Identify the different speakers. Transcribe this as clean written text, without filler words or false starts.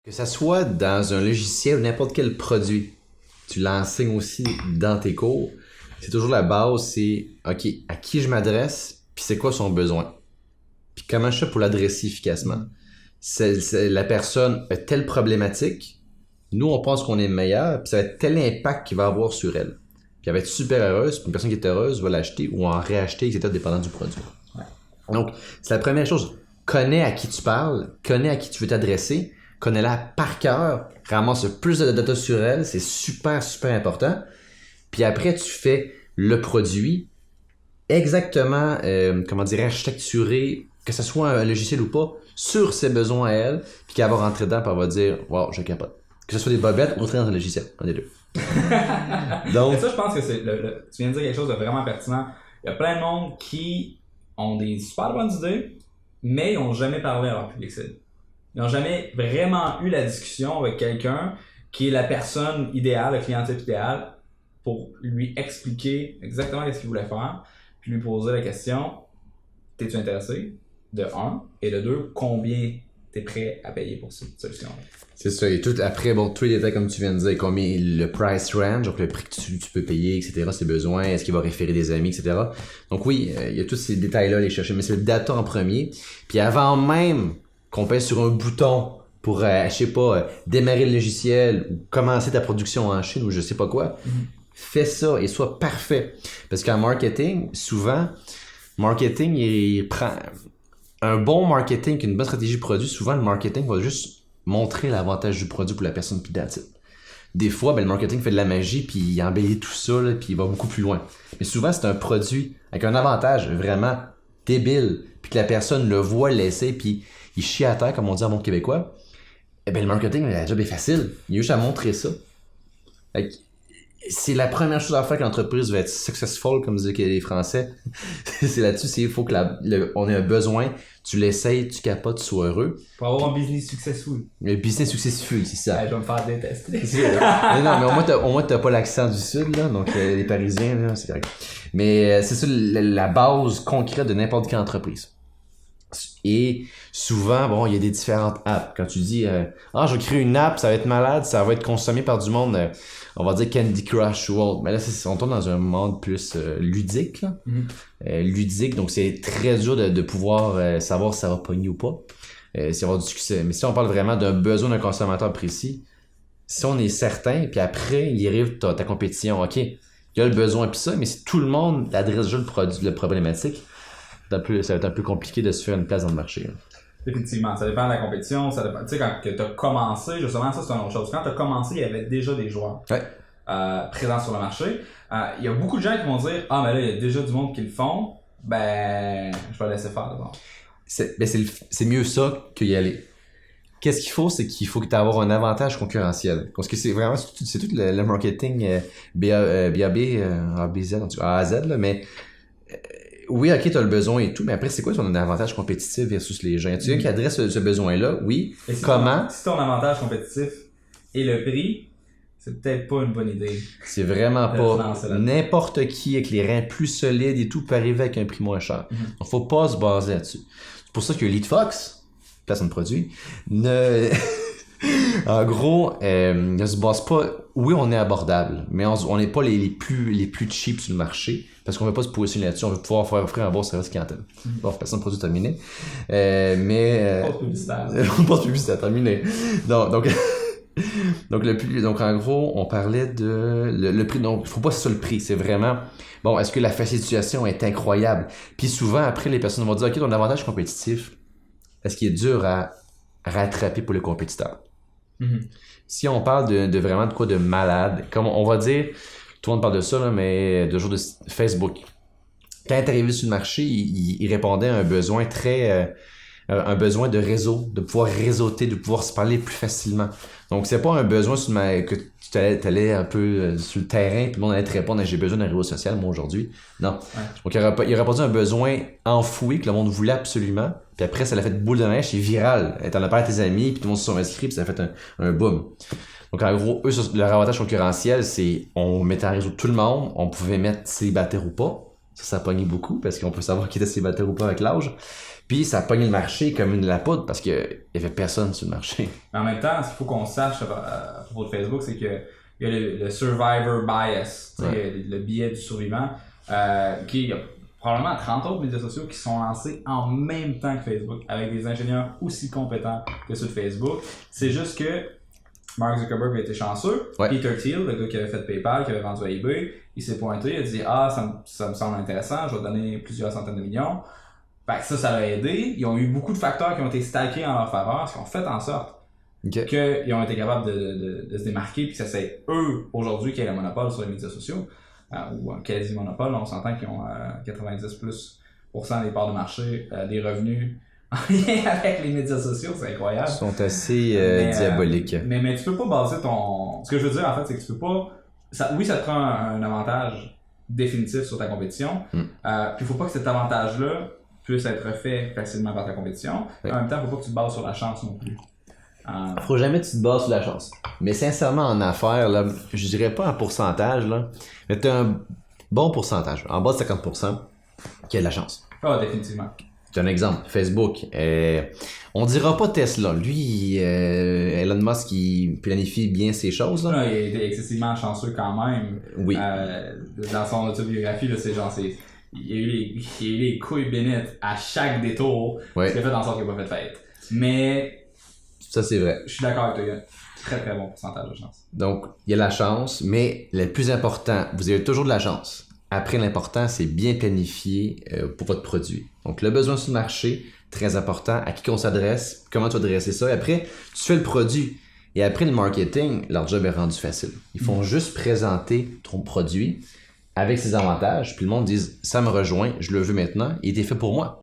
Speaker 1: Que ça soit dans un logiciel ou n'importe quel produit, tu l'enseignes aussi dans tes cours, c'est toujours la base, c'est OK, à qui je m'adresse, puis c'est quoi son besoin. Puis comment je fais pour l'adresser efficacement. La personne a telle problématique, nous on pense qu'on est meilleur, puis ça va être tel impact qu'il va avoir sur elle. Puis elle va être super heureuse, puis une personne qui est heureuse va l'acheter ou en réacheter, etc., dépendant du produit.
Speaker 2: Ouais.
Speaker 1: Donc, c'est la première chose. Connais à qui tu parles, connais à qui tu veux t'adresser, connais-la par cœur, ramasse le plus de data sur elle, c'est super, super important. Puis après, tu fais le produit exactement, architecturé, que ce soit un logiciel ou pas, sur ses besoins à elle, puis qu'elle va rentrer dedans, puis elle va dire « Wow, je capote ». Que ce soit des bobettes ou dans un logiciel, un des deux.
Speaker 2: Donc, ça, je pense que c'est tu viens de dire quelque chose de vraiment pertinent. Il y a plein de monde qui ont des super bonnes idées, mais ils n'ont jamais parlé à leur public cible. Ils n'ont jamais vraiment eu la discussion avec quelqu'un qui est la personne idéale, le client type idéal, pour lui expliquer exactement ce qu'il voulait faire, puis lui poser la question, t'es-tu intéressé? De un, et de deux, combien t'es prêt à payer pour cette solution-là?
Speaker 1: C'est ça, et tout après, bon, tous les détails comme tu viens de dire, combien le price range, donc le prix que tu peux payer, etc., ses besoins, est-ce qu'il va référer des amis, etc. Donc oui, il y a tous ces détails-là à aller chercher, mais c'est le data en premier. Puis avant même qu'on pèse sur un bouton pour, démarrer le logiciel ou commencer ta production en Chine ou je sais pas quoi, fais ça et sois parfait. Parce qu'en marketing, souvent, il prend un bon marketing, une bonne stratégie produit, souvent le marketing va juste montrer l'avantage du produit pour la personne puis that's it. Des fois, le marketing fait de la magie puis il embellit tout ça là, puis il va beaucoup plus loin. Mais souvent, c'est un produit avec un avantage vraiment débile puis que la personne le voit, l'essaie puis il chie à terre comme on dit en bon québécois. Eh bien, le marketing, la job est facile. Il y a juste à montrer ça. C'est la première chose à faire que l'entreprise va être successful, comme disent les Français. C'est là-dessus, il faut que on ait un besoin, tu l'essayes, tu capotes, tu sois heureux.
Speaker 2: Pour avoir un business successful.
Speaker 1: Le business successful, c'est ça.
Speaker 2: Ouais, je vais me faire détester.
Speaker 1: Non, mais au moins, t'as pas l'accent du Sud, là, donc les Parisiens, là, c'est correct. Mais c'est ça la base concrète de n'importe quelle entreprise. Et souvent, bon, il y a des différentes apps. Quand tu dis, je vais créer une app, ça va être malade, ça va être consommé par du monde, on va dire Candy Crush ou autre. Mais là, on tombe dans un monde plus ludique, là. Ludique, donc c'est très dur de pouvoir savoir si ça va pogner ou pas, si on va avoir du succès. Mais si on parle vraiment d'un besoin d'un consommateur précis, si on est certain, puis après, il arrive ta compétition, ok, il y a le besoin puis ça, mais si tout le monde adresse déjà le problématique, ça va être un peu compliqué de se faire une place dans le marché. Là.
Speaker 2: Effectivement, ça dépend de la compétition, ça dépend. Tu sais, quand tu as commencé, justement, ça c'est une autre chose. Quand tu as commencé, il y avait déjà des joueurs présents sur le marché. Il y a beaucoup de gens qui vont dire « Ah, mais là, il y a déjà du monde qui le font, ben, je vais laisser faire d'abord. »
Speaker 1: C'est mieux ça qu'y aller. Qu'est-ce qu'il faut, c'est qu'il faut que tu aies un avantage concurrentiel. Parce que c'est vraiment, c'est tout le marketing BAB, ABZ, en tout cas, A à Z, là, mais oui, ok, tu as le besoin et tout, mais après, c'est quoi ton avantage compétitif versus les gens? Tu qui adresse ce besoin-là, oui. Comment?
Speaker 2: Si ton avantage compétitif est le prix, c'est peut-être pas une bonne idée.
Speaker 1: C'est vraiment pas. N'importe qui avec les reins plus solides et tout peut arriver avec un prix moins cher. Donc, faut pas se baser là-dessus. C'est pour ça que LeadFox, placement de produit, en gros, ne se base pas. Oui, on est abordable, mais on n'est pas les plus cheap sur le marché parce qu'on veut pas se positionner là-dessus. On veut pouvoir faire offrir un bon service clientèle. Bon, placement de produit terminé. Poste publicitaire terminé. Donc en gros, on parlait de le prix. Donc, il faut pas que ce soit le prix. C'est vraiment bon. Est-ce que la facilitation est incroyable? Puis souvent après, les personnes vont dire ok, ton avantage compétitif, est-ce qu'il est dur à rattraper pour le compétiteur? Si on parle de vraiment de quoi de malade, comme on va dire, tout le monde parle de ça, là, mais de jour de Facebook. Quand il est arrivé sur le marché, il répondait à un besoin un besoin de réseau, de pouvoir réseauter, de pouvoir se parler plus facilement. Donc, c'est pas un besoin que tu allais un peu sur le terrain, puis le monde allait te répondre, j'ai besoin d'un réseau social, moi, aujourd'hui. Non. Ouais. Donc, il aurait répondu à un besoin enfoui que le monde voulait absolument, puis après, ça l'a fait boule de neige, c'est viral. T'en as parlé à tes amis, puis tout le monde se sont inscrits, puis ça a fait un boom. Donc, en gros, eux, leur avantage concurrentiel, c'est on mettait en réseau tout le monde, on pouvait mettre célibataire ou pas. Ça a pogné beaucoup parce qu'on peut savoir qui était célibataire ou pas avec l'âge. Puis ça a pogné le marché comme une de la poudre parce qu'il y avait personne sur le marché.
Speaker 2: Mais en même temps, ce qu'il faut qu'on sache à propos de Facebook, c'est que il y a le survivor bias, le biais du survivant, qui il y a probablement 30 autres médias sociaux qui sont lancés en même temps que Facebook, avec des ingénieurs aussi compétents que ceux de Facebook. C'est juste que Mark Zuckerberg a été chanceux. Ouais. Peter Thiel, le gars qui avait fait PayPal, qui avait vendu à eBay, il s'est pointé, il a dit « Ah, ça me semble intéressant, je vais donner plusieurs centaines de millions. » Fait que ça l'a aidé. Ils ont eu beaucoup de facteurs qui ont été stackés en leur faveur, ce qui ont fait en sorte qu'ils ont été capables de se démarquer, puis que c'est eux, aujourd'hui, qui ont le monopole sur les médias sociaux, ou un quasi-monopole. On s'entend qu'ils ont 90% des parts de marché, des revenus en lien avec les médias sociaux, c'est incroyable.
Speaker 1: Ils sont assez diaboliques.
Speaker 2: Mais tu peux pas baser ton... Ce que je veux dire, en fait, c'est que tu peux pas... ça te prend un avantage définitif sur ta compétition, puis il faut pas que cet avantage-là puisse être fait facilement par ta compétition. En même temps, faut pas que tu te bases sur la chance non plus.
Speaker 1: Faut jamais que tu te bases sur la chance. Mais sincèrement, en affaires, là, je dirais pas en pourcentage, là, mais tu as un bon pourcentage, en bas de 50%, qui a de la chance.
Speaker 2: Ah, définitivement.
Speaker 1: C'est un exemple. Facebook. On dira pas Tesla. Lui, Elon Musk, il planifie bien ses choses. Là.
Speaker 2: Il est excessivement chanceux quand même.
Speaker 1: Oui.
Speaker 2: Dans son autobiographie, là, c'est genre, il a eu les couilles bénites à chaque détour, ce qui a fait en sorte qu'il n'a pas fait de fête. Mais...
Speaker 1: Ça, c'est vrai.
Speaker 2: Je suis d'accord avec toi, il y a un très très bon pourcentage de chance.
Speaker 1: Donc, il y a la chance, mais le plus important, vous avez toujours de la chance. Après, l'important, c'est bien planifier pour votre produit. Donc, le besoin sur le marché, très important. À qui qu'on s'adresse, comment tu vas adresser ça. Et après, tu fais le produit. Et après, le marketing, leur job est rendu facile. Ils font juste présenter ton produit avec ses avantages. Puis le monde dit, ça me rejoint, je le veux maintenant, il était fait pour moi.